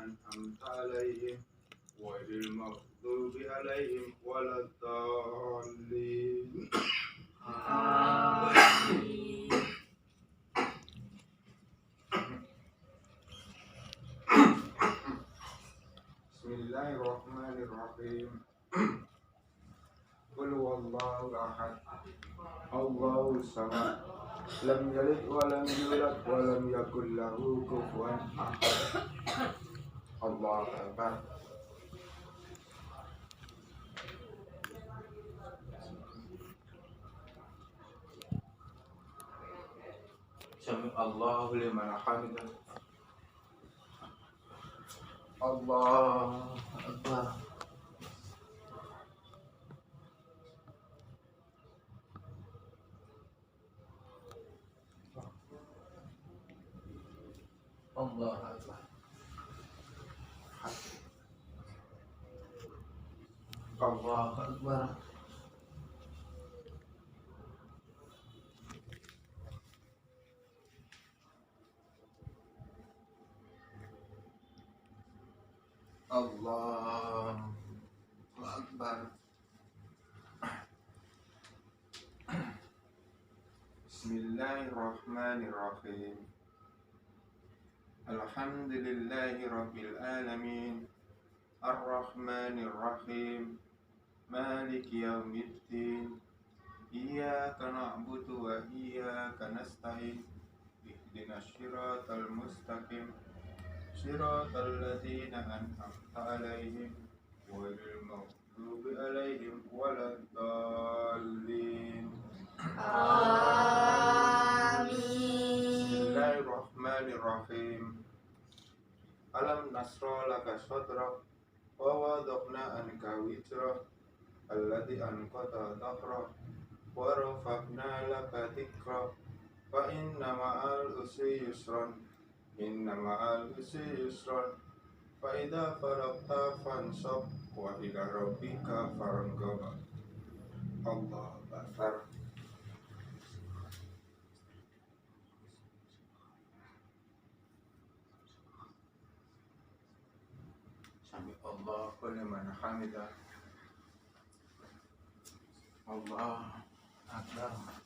أنعمت عليهم غير المغضوب عليهم ولا الضالين. آمين. بسم الله الرحمن الرحيم. قل هو الله أحد الله الصمد لم يلد ولم يولد ولم يكن له كفوا أحد. الله أكبر. Sami Allahu liman hamidah. Allahu Akbar. Allahu Akbar. Allahu Akbar. Allahu Akbar. Bismillahirrahmanirrahim. Alhamdulillahi rabbil alamin. Ar-Rahmanir Rahim. Maliki yaumiddin. Iyyaka na'budu wa iyyaka nasta'in. Ihdinas siratal mustaqim. Siratal ladzina an'amta 'alaihim ghairil maghdubi 'alaihim waladdallin. Amin. Bismillahirrahmanirrahim. Alam nasra laka sadrak wa wada'na anka wizrak alladzi anqadha dhahrak wa rafa'na laka dhikrak fa inna ma'al usri yusran inna ma'al usri yusran fa idza faragta fansab wa ila rabbika farghab. Allahu Akbar. Sami Allahu liman hamidah. Allah Akbar.